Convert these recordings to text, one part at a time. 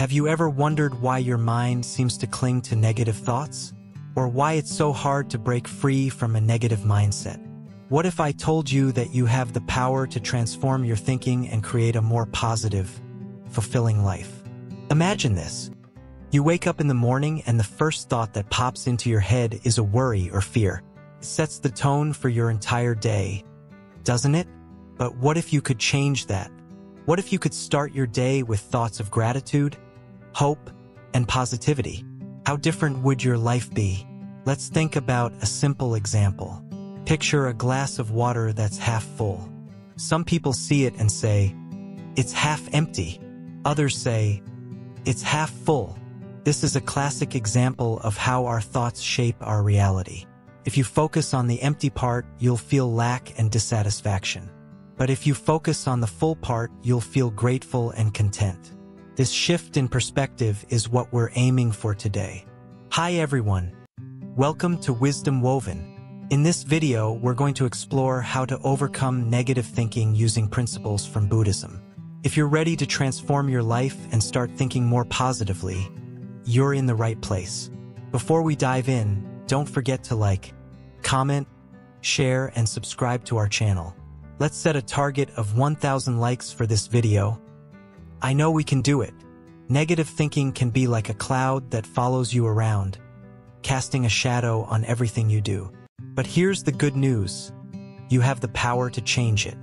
Have you ever wondered why your mind seems to cling to negative thoughts? Or why it's so hard to break free from a negative mindset? What if I told you that you have the power to transform your thinking and create a more positive, fulfilling life? Imagine this. You wake up in the morning and the first thought that pops into your head is a worry or fear. It sets the tone for your entire day, doesn't it? But what if you could change that? What if you could start your day with thoughts of gratitude, hope, and positivity? How different would your life be? Let's think about a simple example. Picture a glass of water that's half full. Some people see it and say, "It's half empty." Others say, "It's half full." This is a classic example of how our thoughts shape our reality. If you focus on the empty part, you'll feel lack and dissatisfaction. But if you focus on the full part, you'll feel grateful and content. This shift in perspective is what we're aiming for today. Hi everyone. Welcome to Wisdom Woven. In this video, we're going to explore how to overcome negative thinking using principles from Buddhism. If you're ready to transform your life and start thinking more positively, you're in the right place. Before we dive in, don't forget to like, comment, share, and subscribe to our channel. Let's set a target of 1,000 likes for this video. I know we can do it. Negative thinking can be like a cloud that follows you around, casting a shadow on everything you do. But here's the good news. You have the power to change it.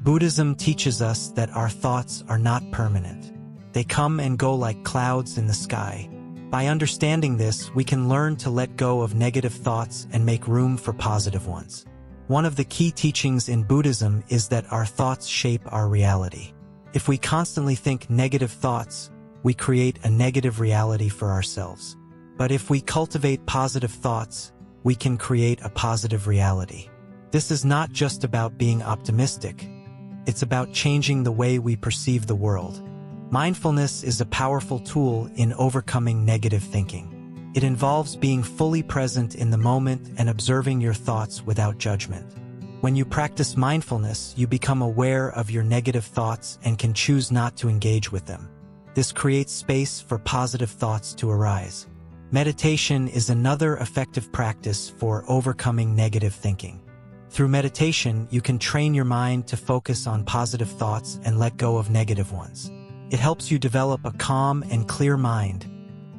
Buddhism teaches us that our thoughts are not permanent. They come and go like clouds in the sky. By understanding this, we can learn to let go of negative thoughts and make room for positive ones. One of the key teachings in Buddhism is that our thoughts shape our reality. If we constantly think negative thoughts, we create a negative reality for ourselves. But if we cultivate positive thoughts, we can create a positive reality. This is not just about being optimistic. It's about changing the way we perceive the world. Mindfulness is a powerful tool in overcoming negative thinking. It involves being fully present in the moment and observing your thoughts without judgment. When you practice mindfulness, you become aware of your negative thoughts and can choose not to engage with them. This creates space for positive thoughts to arise. Meditation is another effective practice for overcoming negative thinking. Through meditation, you can train your mind to focus on positive thoughts and let go of negative ones. It helps you develop a calm and clear mind,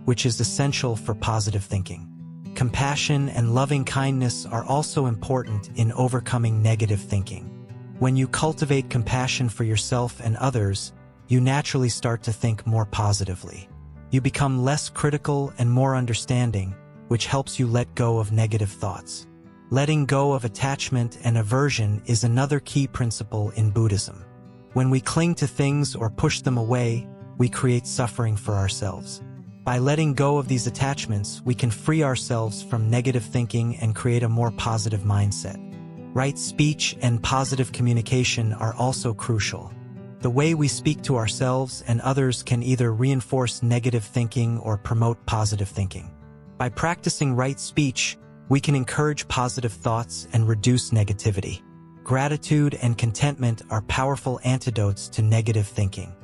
which is essential for positive thinking. Compassion and loving kindness are also important in overcoming negative thinking. When you cultivate compassion for yourself and others, you naturally start to think more positively. You become less critical and more understanding, which helps you let go of negative thoughts. Letting go of attachment and aversion is another key principle in Buddhism. When we cling to things or push them away, we create suffering for ourselves. By letting go of these attachments, we can free ourselves from negative thinking and create a more positive mindset. Right speech and positive communication are also crucial. The way we speak to ourselves and others can either reinforce negative thinking or promote positive thinking. By practicing right speech, we can encourage positive thoughts and reduce negativity. Gratitude and contentment are powerful antidotes to negative thinking.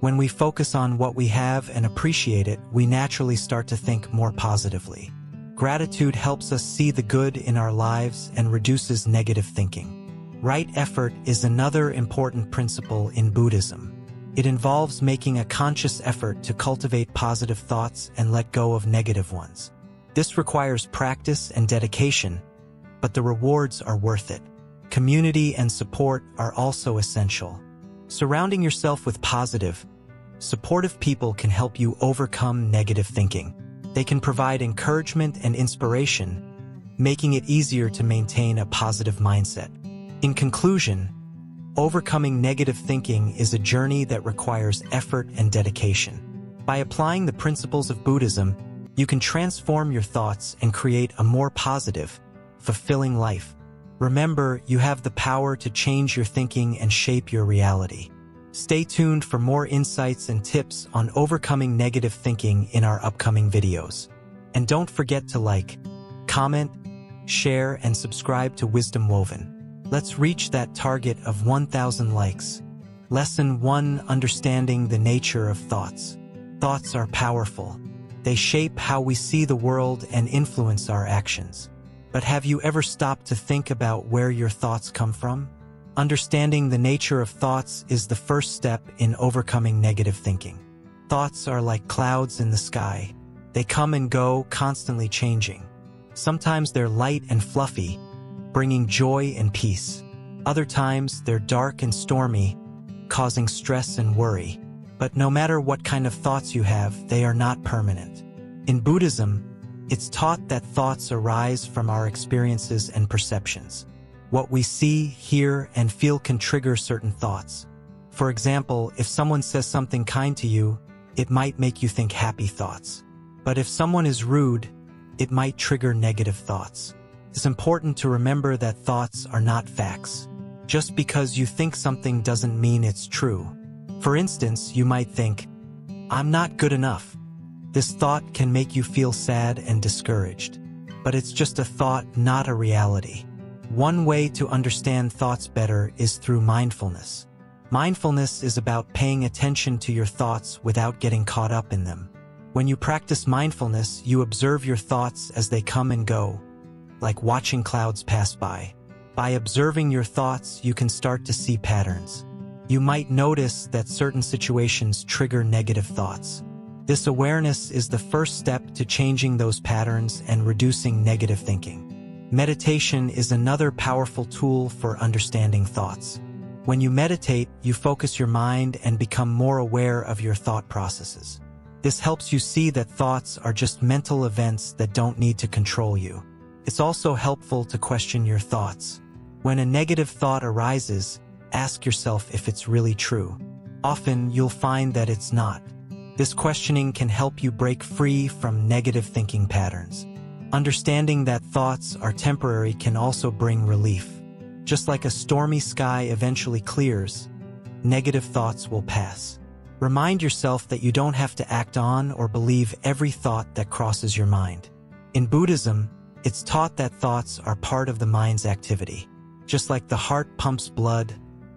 When we focus on what we have and appreciate it, we naturally start to think more positively. Gratitude helps us see the good in our lives and reduces negative thinking. Right effort is another important principle in Buddhism. It involves making a conscious effort to cultivate positive thoughts and let go of negative ones. This requires practice and dedication, but the rewards are worth it. Community and support are also essential. Surrounding yourself with positive, supportive people can help you overcome negative thinking. They can provide encouragement and inspiration, making it easier to maintain a positive mindset. In conclusion, overcoming negative thinking is a journey that requires effort and dedication. By applying the principles of Buddhism, you can transform your thoughts and create a more positive, fulfilling life. Remember, you have the power to change your thinking and shape your reality. Stay tuned for more insights and tips on overcoming negative thinking in our upcoming videos. And don't forget to like, comment, share, and subscribe to Wisdom Woven. Let's reach that target of 1,000 likes. Lesson 1: Understanding the nature of thoughts. Thoughts are powerful. They shape how we see the world and influence our actions. But have you ever stopped to think about where your thoughts come from? Understanding the nature of thoughts is the first step in overcoming negative thinking. Thoughts are like clouds in the sky. They come and go, constantly changing. Sometimes they're light and fluffy, bringing joy and peace. Other times, they're dark and stormy, causing stress and worry. But no matter what kind of thoughts you have, they are not permanent. In Buddhism, it's taught that thoughts arise from our experiences and perceptions. What we see, hear, and feel can trigger certain thoughts. For example, if someone says something kind to you, it might make you think happy thoughts. But if someone is rude, it might trigger negative thoughts. It's important to remember that thoughts are not facts. Just because you think something doesn't mean it's true. For instance, you might think, "I'm not good enough." This thought can make you feel sad and discouraged. But it's just a thought, not a reality. One way to understand thoughts better is through mindfulness. Mindfulness is about paying attention to your thoughts without getting caught up in them. When you practice mindfulness, you observe your thoughts as they come and go, like watching clouds pass by. By observing your thoughts, you can start to see patterns. You might notice that certain situations trigger negative thoughts. This awareness is the first step to changing those patterns and reducing negative thinking. Meditation is another powerful tool for understanding thoughts. When you meditate, you focus your mind and become more aware of your thought processes. This helps you see that thoughts are just mental events that don't need to control you. It's also helpful to question your thoughts. When a negative thought arises, ask yourself if it's really true. Often, you'll find that it's not. This questioning can help you break free from negative thinking patterns. Understanding that thoughts are temporary can also bring relief. Just like a stormy sky eventually clears, negative thoughts will pass. Remind yourself that you don't have to act on or believe every thought that crosses your mind. In Buddhism, it's taught that thoughts are part of the mind's activity. Just like the heart pumps blood,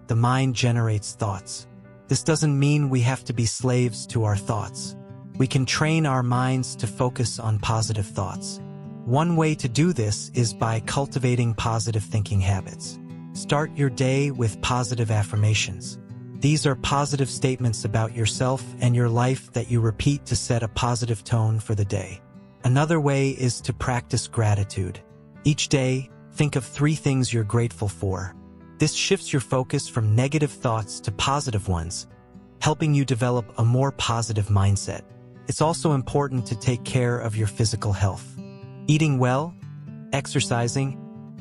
the mind generates thoughts. This doesn't mean we have to be slaves to our thoughts. We can train our minds to focus on positive thoughts. One way to do this is by cultivating positive thinking habits. Start your day with positive affirmations. These are positive statements about yourself and your life that you repeat to set a positive tone for the day. Another way is to practice gratitude. Each day, think of 3 things you're grateful for. This shifts your focus from negative thoughts to positive ones, helping you develop a more positive mindset. It's also important to take care of your physical health. Eating well, exercising,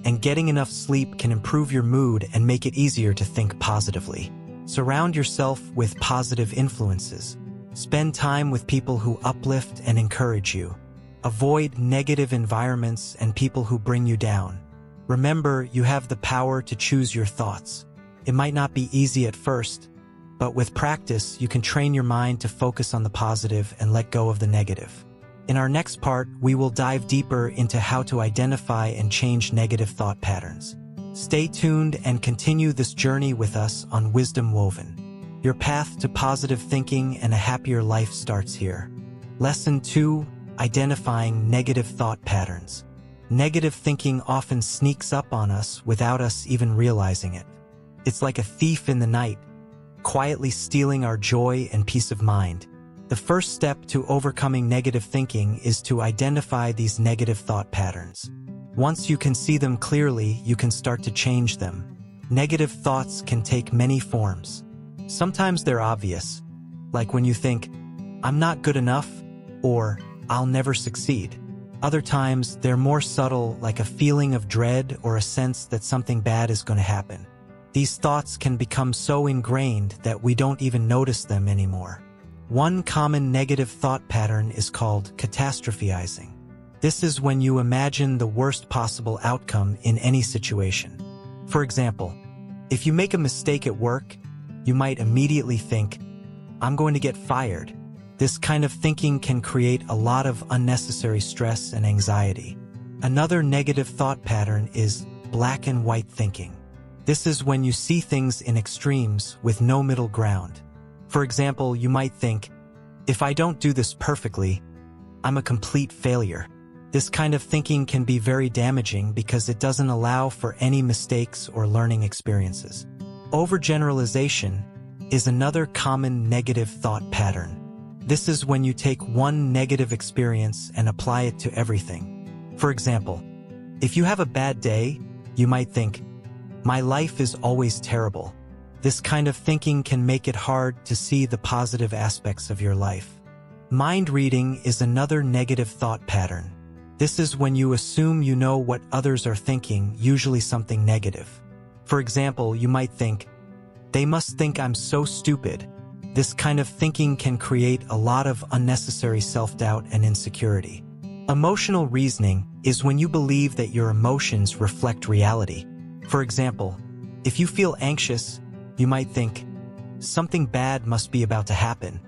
and getting enough sleep can improve your mood and make it easier to think positively. Surround yourself with positive influences. Spend time with people who uplift and encourage you. Avoid negative environments and people who bring you down. Remember, you have the power to choose your thoughts. It might not be easy at first, but with practice, you can train your mind to focus on the positive and let go of the negative. In our next part, we will dive deeper into how to identify and change negative thought patterns. Stay tuned and continue this journey with us on Wisdom Woven. Your path to positive thinking and a happier life starts here. Lesson 2: Identifying negative thought patterns. Negative thinking often sneaks up on us without us even realizing it. It's like a thief in the night, quietly stealing our joy and peace of mind. The first step to overcoming negative thinking is to identify these negative thought patterns. Once you can see them clearly, you can start to change them. Negative thoughts can take many forms. Sometimes they're obvious, like when you think, "I'm not good enough," or "I'll never succeed." Other times, they're more subtle, like a feeling of dread or a sense that something bad is going to happen. These thoughts can become so ingrained that we don't even notice them anymore. One common negative thought pattern is called catastrophizing. This is when you imagine the worst possible outcome in any situation. For example, if you make a mistake at work, you might immediately think, "I'm going to get fired." This kind of thinking can create a lot of unnecessary stress and anxiety. Another negative thought pattern is black and white thinking. This is when you see things in extremes with no middle ground. For example, you might think, If I don't do this perfectly, I'm a complete failure. This kind of thinking can be very damaging because it doesn't allow for any mistakes or learning experiences. Overgeneralization is another common negative thought pattern. This is when you take one negative experience and apply it to everything. For example, if you have a bad day, you might think, "My life is always terrible." This kind of thinking can make it hard to see the positive aspects of your life. Mind reading is another negative thought pattern. This is when you assume you know what others are thinking, usually something negative. For example, you might think, "They must think I'm so stupid." This kind of thinking can create a lot of unnecessary self-doubt and insecurity. Emotional reasoning is when you believe that your emotions reflect reality. For example, if you feel anxious, you might think, "Something bad must be about to happen."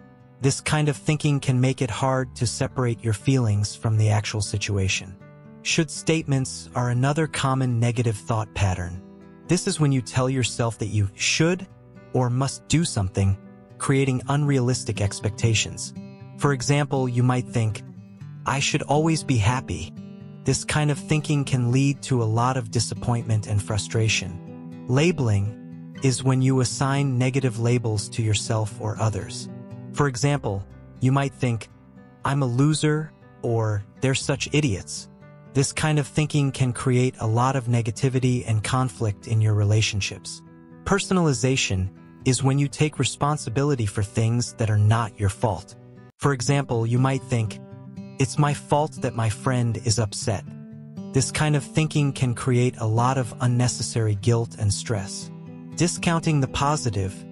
This kind of thinking can make it hard to separate your feelings from the actual situation. Should statements are another common negative thought pattern. This is when you tell yourself that you should or must do something, creating unrealistic expectations. For example, you might think, "I should always be happy." This kind of thinking can lead to a lot of disappointment and frustration. Labeling is when you assign negative labels to yourself or others. For example, you might think, "I'm a loser," or "They're such idiots." This kind of thinking can create a lot of negativity and conflict in your relationships. Personalization is when you take responsibility for things that are not your fault. For example, you might think, "It's my fault that my friend is upset." This kind of thinking can create a lot of unnecessary guilt and stress. Discounting the positive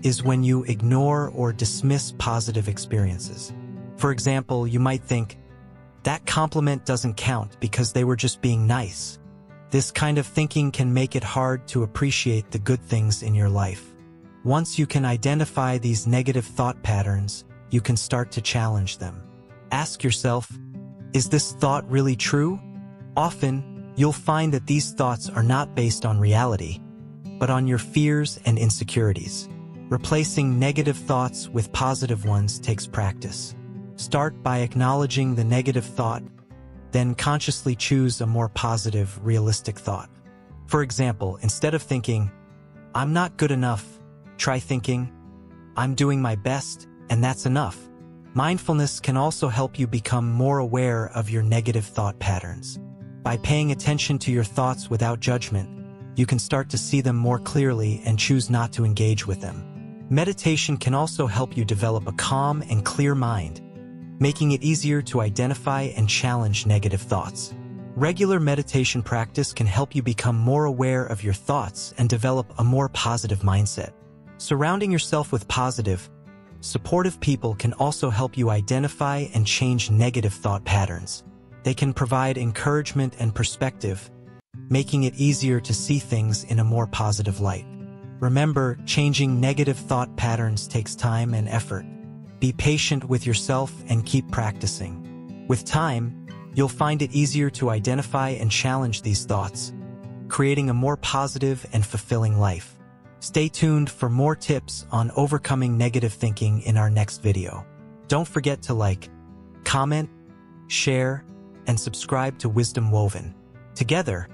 is when you ignore or dismiss positive experiences. For example, you might think, "That compliment doesn't count because they were just being nice." This kind of thinking can make it hard to appreciate the good things in your life. Once you can identify these negative thought patterns, you can start to challenge them. Ask yourself, "Is this thought really true?" Often, you'll find that these thoughts are not based on reality, but on your fears and insecurities. Replacing negative thoughts with positive ones takes practice. Start by acknowledging the negative thought, then consciously choose a more positive, realistic thought. For example, instead of thinking, "I'm not good enough," try thinking, "I'm doing my best, and that's enough." Mindfulness can also help you become more aware of your negative thought patterns. By paying attention to your thoughts without judgment, you can start to see them more clearly and choose not to engage with them. Meditation can also help you develop a calm and clear mind, making it easier to identify and challenge negative thoughts. Regular meditation practice can help you become more aware of your thoughts and develop a more positive mindset. Surrounding yourself with positive, supportive people can also help you identify and change negative thought patterns. They can provide encouragement and perspective, making it easier to see things in a more positive light. Remember, changing negative thought patterns takes time and effort. Be patient with yourself and keep practicing. With time, you'll find it easier to identify and challenge these thoughts, creating a more positive and fulfilling life. Stay tuned for more tips on overcoming negative thinking in our next video. Don't forget to like, comment, share, and subscribe to Wisdom Woven. Together,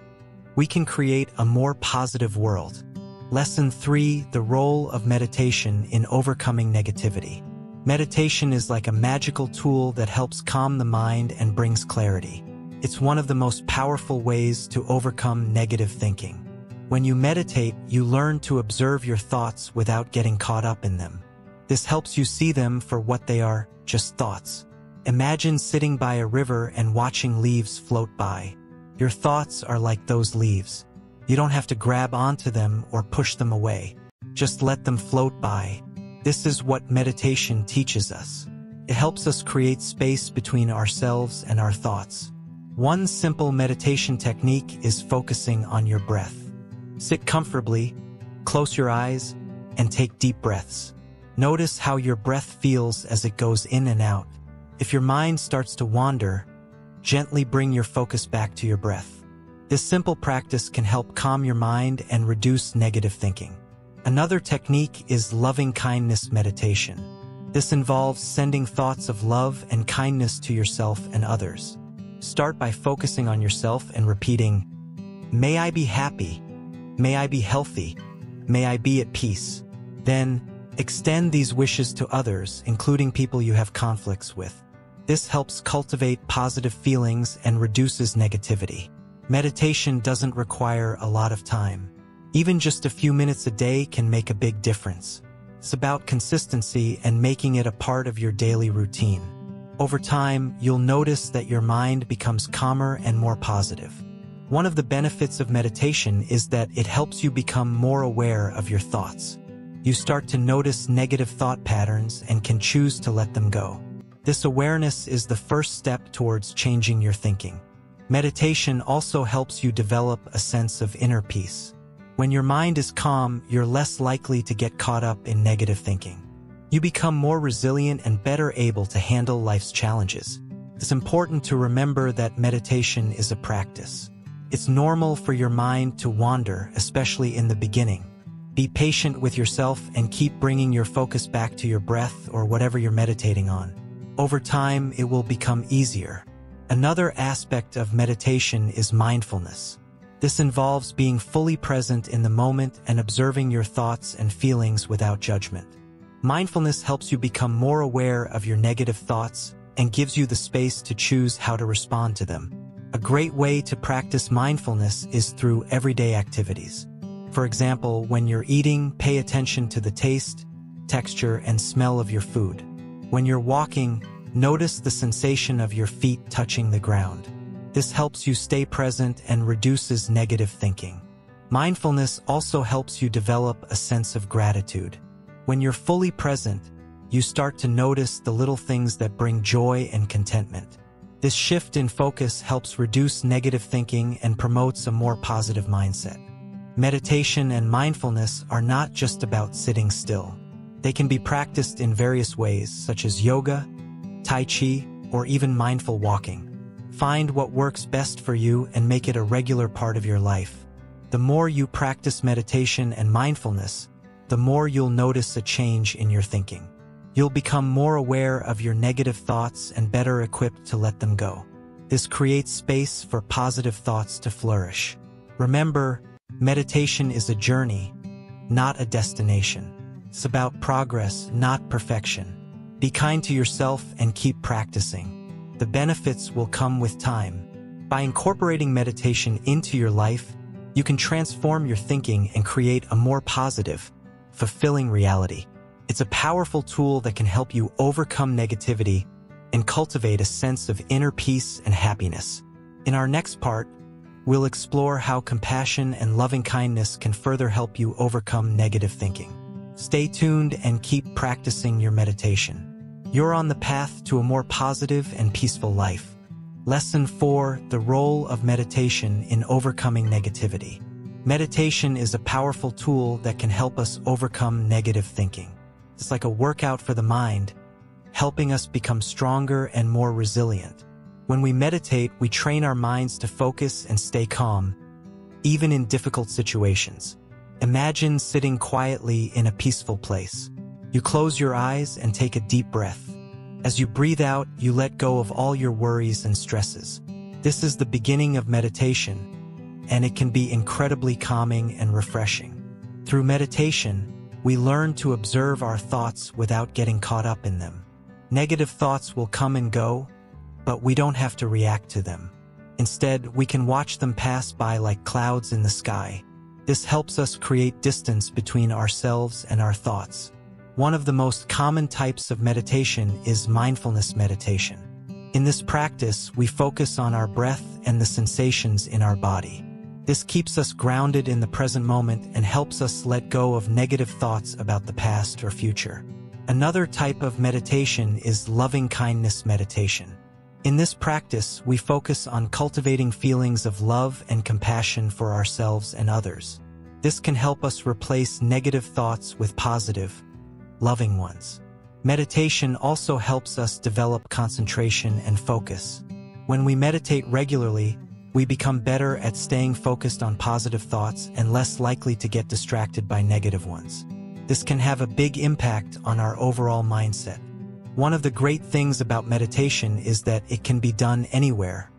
we can create a more positive world. Lesson 3: The role of meditation in overcoming negativity. Meditation is like a magical tool that helps calm the mind and brings clarity. It's one of the most powerful ways to overcome negative thinking. When you meditate, you learn to observe your thoughts without getting caught up in them. This helps you see them for what they are, just thoughts. Imagine sitting by a river and watching leaves float by. Your thoughts are like those leaves. You don't have to grab onto them or push them away. Just let them float by. This is what meditation teaches us. It helps us create space between ourselves and our thoughts. One simple meditation technique is focusing on your breath. Sit comfortably, close your eyes, and take deep breaths. Notice how your breath feels as it goes in and out. If your mind starts to wander, gently bring your focus back to your breath. This simple practice can help calm your mind and reduce negative thinking. Another technique is loving kindness meditation. This involves sending thoughts of love and kindness to yourself and others. Start by focusing on yourself and repeating, "May I be happy. May I be healthy. May I be at peace." Then, extend these wishes to others, including people you have conflicts with. This helps cultivate positive feelings and reduces negativity. Meditation doesn't require a lot of time. Even just a few minutes a day can make a big difference. It's about consistency and making it a part of your daily routine. Over time, you'll notice that your mind becomes calmer and more positive. One of the benefits of meditation is that it helps you become more aware of your thoughts. You start to notice negative thought patterns and can choose to let them go. This awareness is the first step towards changing your thinking. Meditation also helps you develop a sense of inner peace. When your mind is calm, you're less likely to get caught up in negative thinking. You become more resilient and better able to handle life's challenges. It's important to remember that meditation is a practice. It's normal for your mind to wander, especially in the beginning. Be patient with yourself and keep bringing your focus back to your breath or whatever you're meditating on. Over time, it will become easier. Another aspect of meditation is mindfulness. This involves being fully present in the moment and observing your thoughts and feelings without judgment. Mindfulness helps you become more aware of your negative thoughts and gives you the space to choose how to respond to them. A great way to practice mindfulness is through everyday activities. For example, when you're eating, pay attention to the taste, texture, and smell of your food. When you're walking, notice the sensation of your feet touching the ground. This helps you stay present and reduces negative thinking. Mindfulness also helps you develop a sense of gratitude. When you're fully present, you start to notice the little things that bring joy and contentment. This shift in focus helps reduce negative thinking and promotes a more positive mindset. Meditation and mindfulness are not just about sitting still. They can be practiced in various ways, such as yoga, tai chi, or even mindful walking. Find what works best for you and make it a regular part of your life. The more you practice meditation and mindfulness, the more you'll notice a change in your thinking. You'll become more aware of your negative thoughts and better equipped to let them go. This creates space for positive thoughts to flourish. Remember, meditation is a journey, not a destination. It's about progress, not perfection. Be kind to yourself and keep practicing. The benefits will come with time. By incorporating meditation into your life, you can transform your thinking and create a more positive, fulfilling reality. It's a powerful tool that can help you overcome negativity and cultivate a sense of inner peace and happiness. In our next part, we'll explore how compassion and loving kindness can further help you overcome negative thinking. Stay tuned and keep practicing your meditation. You're on the path to a more positive and peaceful life. Lesson 4: The role of meditation in overcoming negativity. Meditation is a powerful tool that can help us overcome negative thinking. It's like a workout for the mind, helping us become stronger and more resilient. When we meditate, we train our minds to focus and stay calm, even in difficult situations. Imagine sitting quietly in a peaceful place. You close your eyes and take a deep breath. As you breathe out, you let go of all your worries and stresses. This is the beginning of meditation, and it can be incredibly calming and refreshing. Through meditation, we learn to observe our thoughts without getting caught up in them. Negative thoughts will come and go, but we don't have to react to them. Instead, we can watch them pass by like clouds in the sky. This helps us create distance between ourselves and our thoughts. One of the most common types of meditation is mindfulness meditation. In this practice, we focus on our breath and the sensations in our body. This keeps us grounded in the present moment and helps us let go of negative thoughts about the past or future. Another type of meditation is loving kindness meditation. In this practice, we focus on cultivating feelings of love and compassion for ourselves and others. This can help us replace negative thoughts with positive, loving ones. Meditation also helps us develop concentration and focus. When we meditate regularly, we become better at staying focused on positive thoughts and less likely to get distracted by negative ones. This can have a big impact on our overall mindset. One of the great things about meditation is that it can be done anywhere,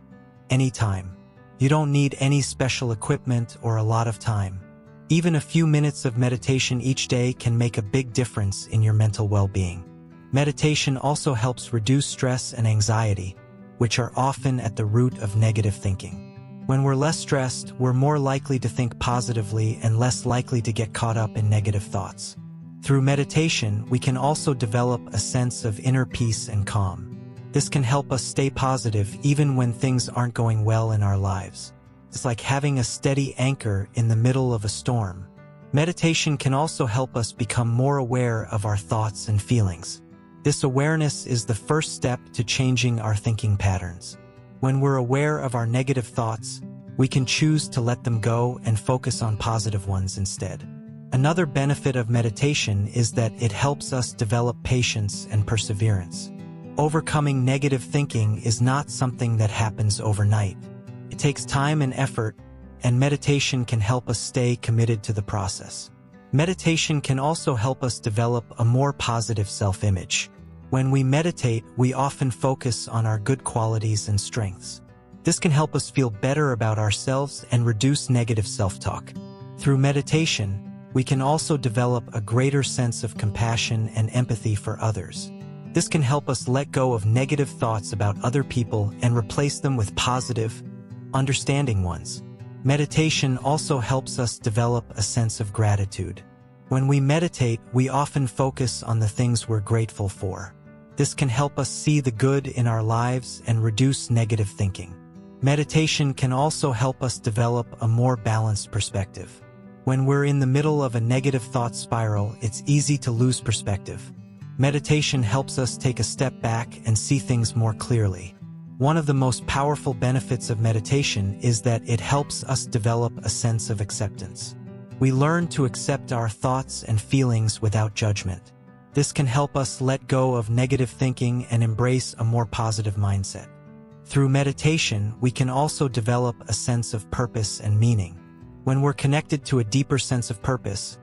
anytime. You don't need any special equipment or a lot of time. Even a few minutes of meditation each day can make a big difference in your mental well-being. Meditation also helps reduce stress and anxiety, which are often at the root of negative thinking. When we're less stressed, we're more likely to think positively and less likely to get caught up in negative thoughts. Through meditation, we can also develop a sense of inner peace and calm. This can help us stay positive even when things aren't going well in our lives. It's like having a steady anchor in the middle of a storm. Meditation can also help us become more aware of our thoughts and feelings. This awareness is the first step to changing our thinking patterns. When we're aware of our negative thoughts, we can choose to let them go and focus on positive ones instead. Another benefit of meditation is that it helps us develop patience and perseverance. Overcoming negative thinking is not something that happens overnight. It takes time and effort, and meditation can help us stay committed to the process. Meditation can also help us develop a more positive self-image. When we meditate, we often focus on our good qualities and strengths. This can help us feel better about ourselves and reduce negative self-talk. Through meditation, we can also develop a greater sense of compassion and empathy for others. This can help us let go of negative thoughts about other people and replace them with positive, understanding ones. Meditation also helps us develop a sense of gratitude. When we meditate, we often focus on the things we're grateful for. This can help us see the good in our lives and reduce negative thinking. Meditation can also help us develop a more balanced perspective. When we're in the middle of a negative thought spiral, it's easy to lose perspective. Meditation helps us take a step back and see things more clearly. One of the most powerful benefits of meditation is that it helps us develop a sense of acceptance. We learn to accept our thoughts and feelings without judgment. This can help us let go of negative thinking and embrace a more positive mindset. Through meditation, we can also develop a sense of purpose and meaning. When we're connected to a deeper sense of purpose,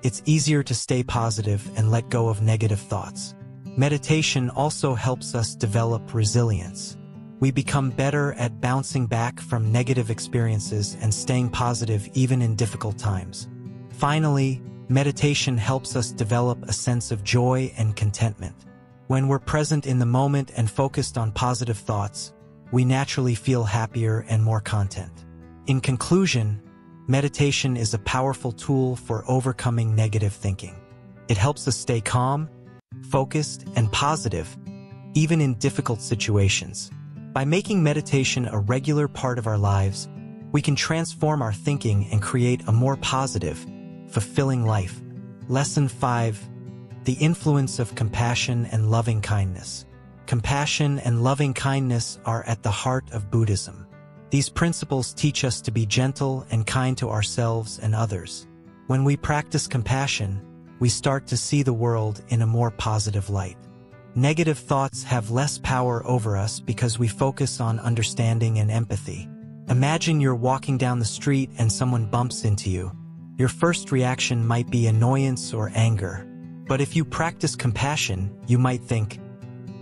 it's easier to stay positive and let go of negative thoughts. Meditation also helps us develop resilience. We become better at bouncing back from negative experiences and staying positive even in difficult times. Finally, meditation helps us develop a sense of joy and contentment. When we're present in the moment and focused on positive thoughts, we naturally feel happier and more content. In conclusion, meditation is a powerful tool for overcoming negative thinking. It helps us stay calm, focused, and positive, even in difficult situations. By making meditation a regular part of our lives, we can transform our thinking and create a more positive, fulfilling life. Lesson 5: The influence of compassion and loving kindness. Compassion and loving kindness are at the heart of Buddhism. These principles teach us to be gentle and kind to ourselves and others. When we practice compassion, we start to see the world in a more positive light. Negative thoughts have less power over us because we focus on understanding and empathy. Imagine you're walking down the street and someone bumps into you. Your first reaction might be annoyance or anger. But if you practice compassion, you might think,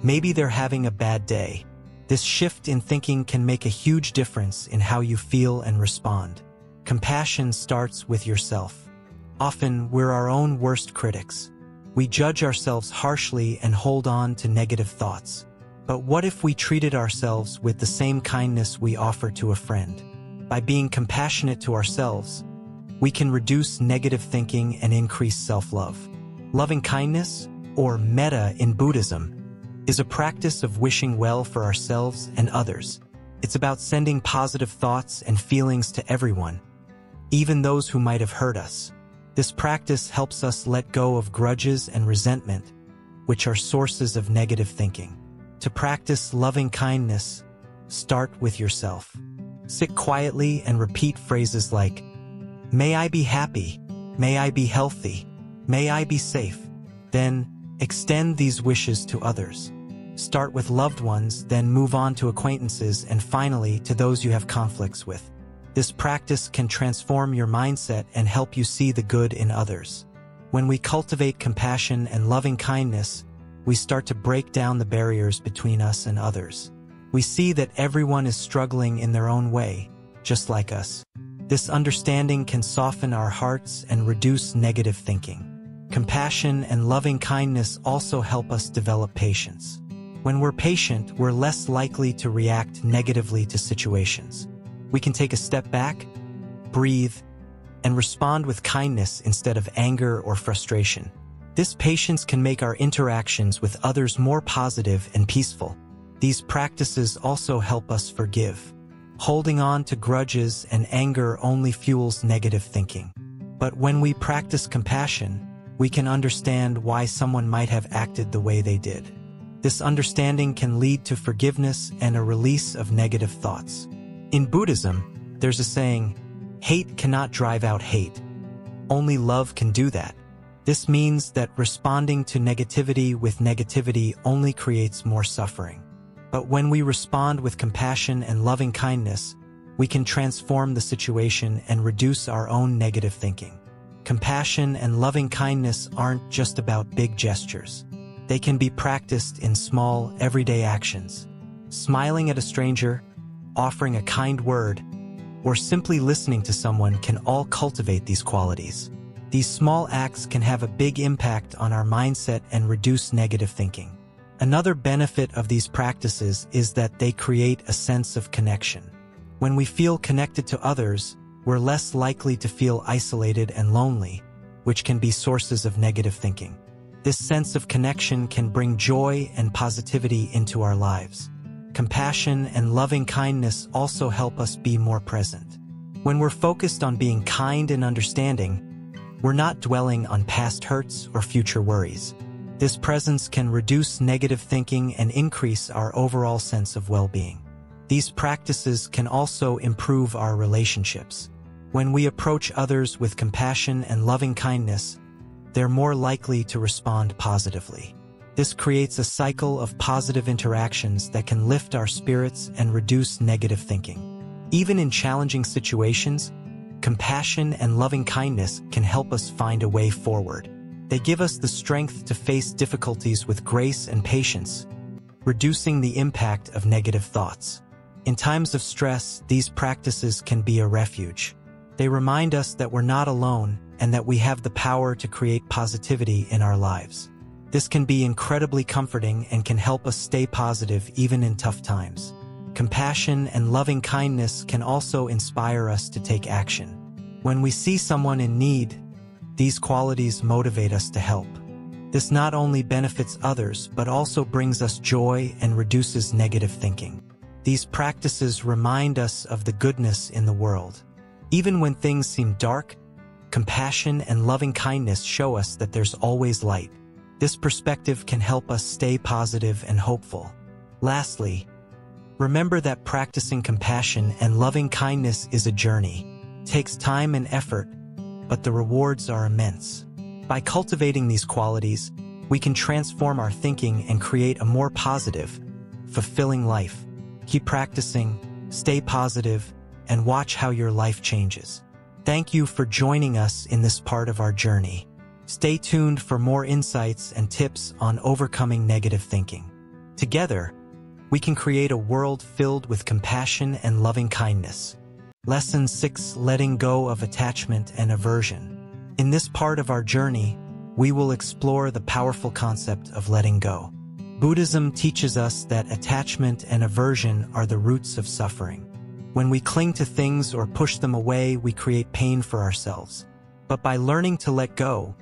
maybe they're having a bad day. This shift in thinking can make a huge difference in how you feel and respond. Compassion starts with yourself. Often, we're our own worst critics. We judge ourselves harshly and hold on to negative thoughts. But what if we treated ourselves with the same kindness we offer to a friend? By being compassionate to ourselves, we can reduce negative thinking and increase self-love. Loving kindness, or metta in Buddhism, is a practice of wishing well for ourselves and others. It's about sending positive thoughts and feelings to everyone, even those who might have hurt us. This practice helps us let go of grudges and resentment, which are sources of negative thinking. To practice loving kindness, start with yourself. Sit quietly and repeat phrases like, "May I be happy, may I be healthy, may I be safe." Then, extend these wishes to others. Start with loved ones, then move on to acquaintances, and finally to those you have conflicts with. This practice can transform your mindset and help you see the good in others. When we cultivate compassion and loving kindness, we start to break down the barriers between us and others. We see that everyone is struggling in their own way, just like us. This understanding can soften our hearts and reduce negative thinking. Compassion and loving kindness also help us develop patience. When we're patient, we're less likely to react negatively to situations. We can take a step back, breathe, and respond with kindness instead of anger or frustration. This patience can make our interactions with others more positive and peaceful. These practices also help us forgive. Holding on to grudges and anger only fuels negative thinking. But when we practice compassion, we can understand why someone might have acted the way they did. This understanding can lead to forgiveness and a release of negative thoughts. In Buddhism, there's a saying, "Hate cannot drive out hate. Only love can do that." This means that responding to negativity with negativity only creates more suffering. But when we respond with compassion and loving kindness, we can transform the situation and reduce our own negative thinking. Compassion and loving kindness aren't just about big gestures. They can be practiced in small, everyday actions. Smiling at a stranger, offering a kind word, or simply listening to someone can all cultivate these qualities. These small acts can have a big impact on our mindset and reduce negative thinking. Another benefit of these practices is that they create a sense of connection. When we feel connected to others, we're less likely to feel isolated and lonely, which can be sources of negative thinking. This sense of connection can bring joy and positivity into our lives. Compassion and loving kindness also help us be more present. When we're focused on being kind and understanding, we're not dwelling on past hurts or future worries. This presence can reduce negative thinking and increase our overall sense of well-being. These practices can also improve our relationships. When we approach others with compassion and loving kindness, they're more likely to respond positively. This creates a cycle of positive interactions that can lift our spirits and reduce negative thinking. Even in challenging situations, compassion and loving kindness can help us find a way forward. They give us the strength to face difficulties with grace and patience, reducing the impact of negative thoughts. In times of stress, these practices can be a refuge. They remind us that we're not alone and that we have the power to create positivity in our lives. This can be incredibly comforting and can help us stay positive even in tough times. Compassion and loving kindness can also inspire us to take action. When we see someone in need, these qualities motivate us to help. This not only benefits others, but also brings us joy and reduces negative thinking. These practices remind us of the goodness in the world. Even when things seem dark, compassion and loving kindness show us that there's always light. This perspective can help us stay positive and hopeful. Lastly, remember that practicing compassion and loving kindness is a journey. It takes time and effort, but the rewards are immense. By cultivating these qualities, we can transform our thinking and create a more positive, fulfilling life. Keep practicing, stay positive, and watch how your life changes. Thank you for joining us in this part of our journey. Stay tuned for more insights and tips on overcoming negative thinking. Together, we can create a world filled with compassion and loving kindness. Lesson 6: Letting Go of Attachment and Aversion. In this part of our journey, we will explore the powerful concept of letting go. Buddhism teaches us that attachment and aversion are the roots of suffering. When we cling to things or push them away, we create pain for ourselves. But by learning to let go,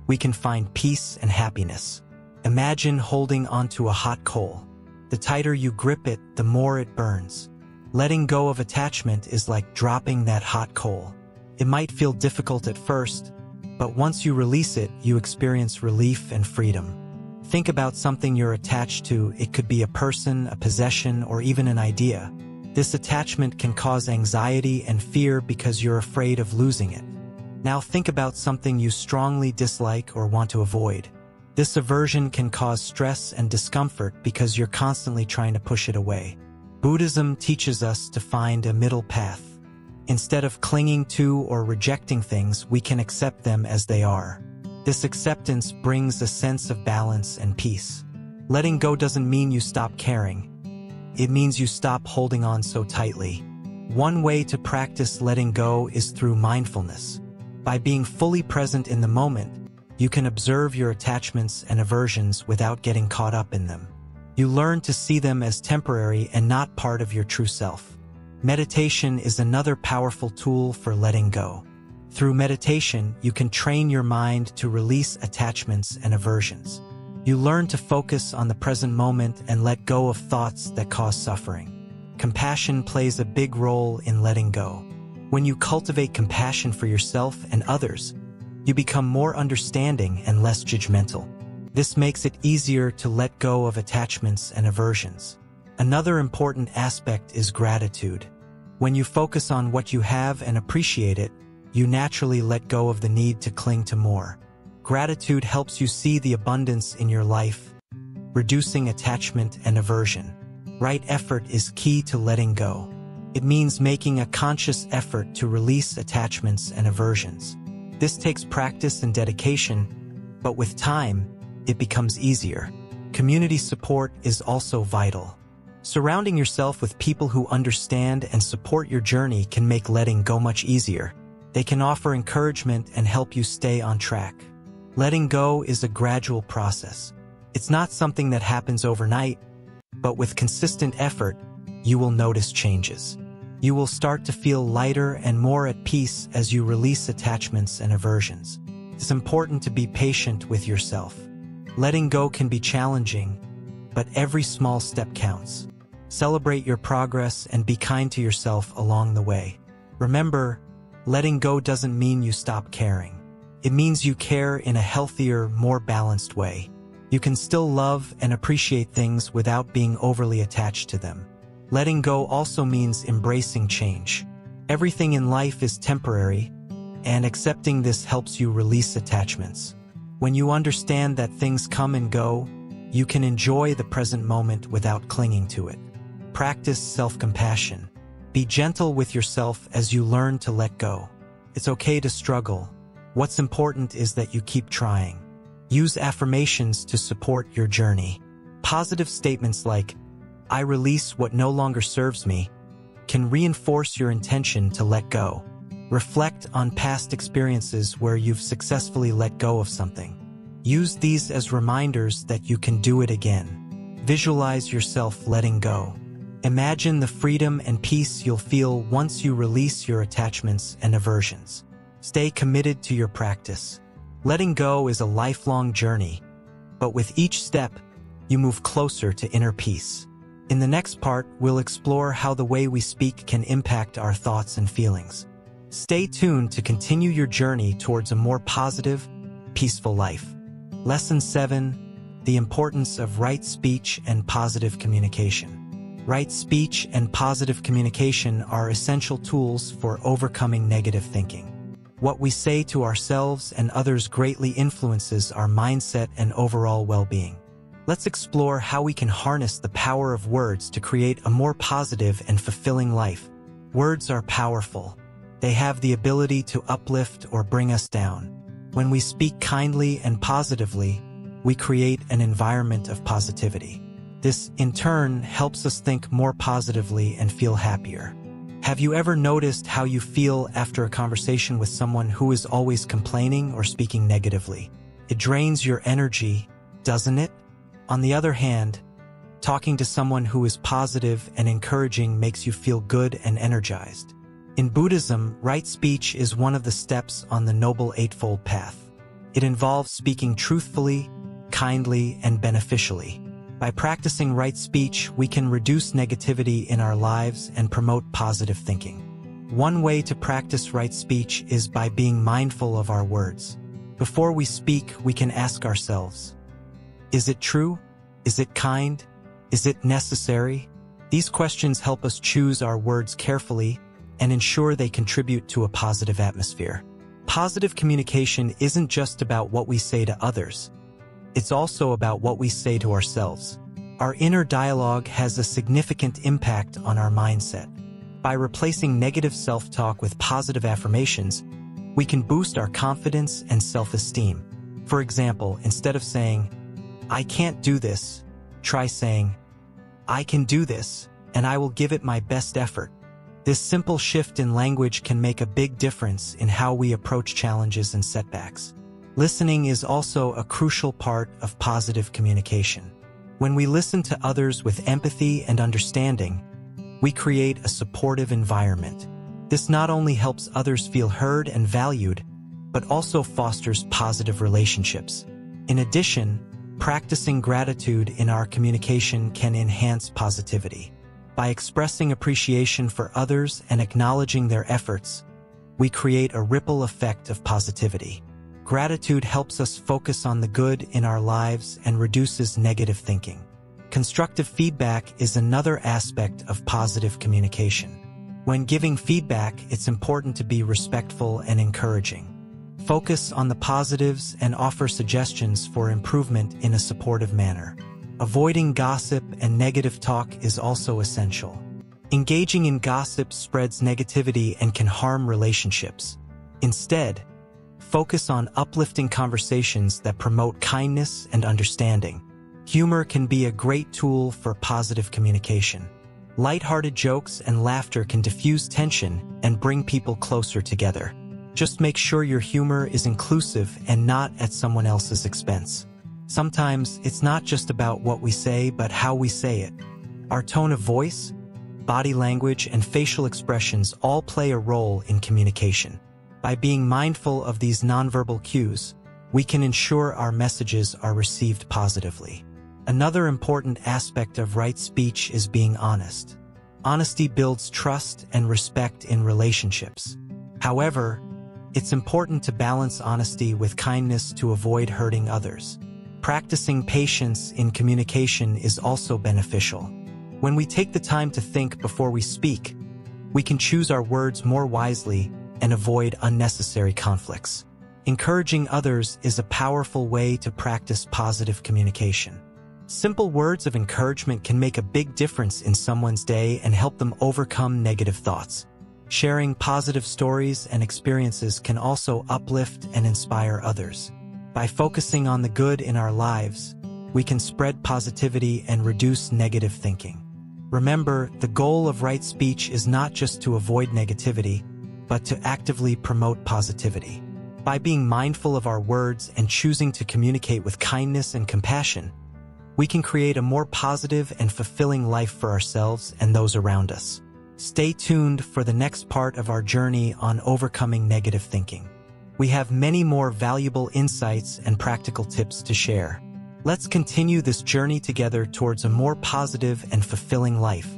we can find peace and happiness. Imagine holding onto a hot coal. The tighter you grip it, the more it burns. Letting go of attachment is like dropping that hot coal. It might feel difficult at first, but once you release it, you experience relief and freedom. Think about something you're attached to. It could be a person, a possession, or even an idea. This attachment can cause anxiety and fear because you're afraid of losing it. Now think about something you strongly dislike or want to avoid. This aversion can cause stress and discomfort because you're constantly trying to push it away. Buddhism teaches us to find a middle path. Instead of clinging to or rejecting things, we can accept them as they are. This acceptance brings a sense of balance and peace. Letting go doesn't mean you stop caring. It means you stop holding on so tightly. One way to practice letting go is through mindfulness. By being fully present in the moment, you can observe your attachments and aversions without getting caught up in them. You learn to see them as temporary and not part of your true self. Meditation is another powerful tool for letting go. Through meditation, you can train your mind to release attachments and aversions. You learn to focus on the present moment and let go of thoughts that cause suffering. Compassion plays a big role in letting go. When you cultivate compassion for yourself and others, you become more understanding and less judgmental. This makes it easier to let go of attachments and aversions. Another important aspect is gratitude. When you focus on what you have and appreciate it, you naturally let go of the need to cling to more. Gratitude helps you see the abundance in your life, reducing attachment and aversion. Right effort is key to letting go. It means making a conscious effort to release attachments and aversions. This takes practice and dedication, but with time, it becomes easier. Community support is also vital. Surrounding yourself with people who understand and support your journey can make letting go much easier. They can offer encouragement and help you stay on track. Letting go is a gradual process. It's not something that happens overnight, but with consistent effort, you will notice changes. You will start to feel lighter and more at peace as you release attachments and aversions. It's important to be patient with yourself. Letting go can be challenging, but every small step counts. Celebrate your progress and be kind to yourself along the way. Remember, letting go doesn't mean you stop caring. It means you care in a healthier, more balanced way. You can still love and appreciate things without being overly attached to them. Letting go also means embracing change. Everything in life is temporary, and accepting this helps you release attachments. When you understand that things come and go, you can enjoy the present moment without clinging to it. Practice self-compassion. Be gentle with yourself as you learn to let go. It's okay to struggle. What's important is that you keep trying. Use affirmations to support your journey. Positive statements like, "I release what no longer serves me," can reinforce your intention to let go. Reflect on past experiences where you've successfully let go of something. Use these as reminders that you can do it again. Visualize yourself letting go. Imagine the freedom and peace you'll feel once you release your attachments and aversions. Stay committed to your practice. Letting go is a lifelong journey, but with each step, you move closer to inner peace. In the next part, we'll explore how the way we speak can impact our thoughts and feelings. Stay tuned to continue your journey towards a more positive, peaceful life. Lesson 7: The importance of right speech and positive communication. Right speech and positive communication are essential tools for overcoming negative thinking. What we say to ourselves and others greatly influences our mindset and overall well-being. Let's explore how we can harness the power of words to create a more positive and fulfilling life. Words are powerful. They have the ability to uplift or bring us down. When we speak kindly and positively, we create an environment of positivity. This, in turn, helps us think more positively and feel happier. Have you ever noticed how you feel after a conversation with someone who is always complaining or speaking negatively? It drains your energy, doesn't it? On the other hand, talking to someone who is positive and encouraging makes you feel good and energized. In Buddhism, right speech is one of the steps on the Noble Eightfold Path. It involves speaking truthfully, kindly, and beneficially. By practicing right speech, we can reduce negativity in our lives and promote positive thinking. One way to practice right speech is by being mindful of our words. Before we speak, we can ask ourselves, is it true? Is it kind? Is it necessary? These questions help us choose our words carefully and ensure they contribute to a positive atmosphere. Positive communication isn't just about what we say to others. It's also about what we say to ourselves. Our inner dialogue has a significant impact on our mindset. By replacing negative self-talk with positive affirmations, we can boost our confidence and self-esteem. For example, instead of saying, "I can't do this," try saying, "I can do this, and I will give it my best effort." This simple shift in language can make a big difference in how we approach challenges and setbacks. Listening is also a crucial part of positive communication. When we listen to others with empathy and understanding, we create a supportive environment. This not only helps others feel heard and valued, but also fosters positive relationships. In addition, practicing gratitude in our communication can enhance positivity. By expressing appreciation for others and acknowledging their efforts, we create a ripple effect of positivity. Gratitude helps us focus on the good in our lives and reduces negative thinking. Constructive feedback is another aspect of positive communication. When giving feedback, it's important to be respectful and encouraging. Focus on the positives and offer suggestions for improvement in a supportive manner. Avoiding gossip and negative talk is also essential. Engaging in gossip spreads negativity and can harm relationships. Instead, focus on uplifting conversations that promote kindness and understanding. Humor can be a great tool for positive communication. Light-hearted jokes and laughter can diffuse tension and bring people closer together. Just make sure your humor is inclusive and not at someone else's expense. Sometimes it's not just about what we say, but how we say it. Our tone of voice, body language, and facial expressions all play a role in communication. By being mindful of these nonverbal cues, we can ensure our messages are received positively. Another important aspect of right speech is being honest. Honesty builds trust and respect in relationships. However, it's important to balance honesty with kindness to avoid hurting others. Practicing patience in communication is also beneficial. When we take the time to think before we speak, we can choose our words more wisely and avoid unnecessary conflicts. Encouraging others is a powerful way to practice positive communication. Simple words of encouragement can make a big difference in someone's day and help them overcome negative thoughts. Sharing positive stories and experiences can also uplift and inspire others. By focusing on the good in our lives, we can spread positivity and reduce negative thinking. Remember, the goal of right speech is not just to avoid negativity, but to actively promote positivity. By being mindful of our words and choosing to communicate with kindness and compassion, we can create a more positive and fulfilling life for ourselves and those around us. Stay tuned for the next part of our journey on overcoming negative thinking. We have many more valuable insights and practical tips to share. Let's continue this journey together towards a more positive and fulfilling life.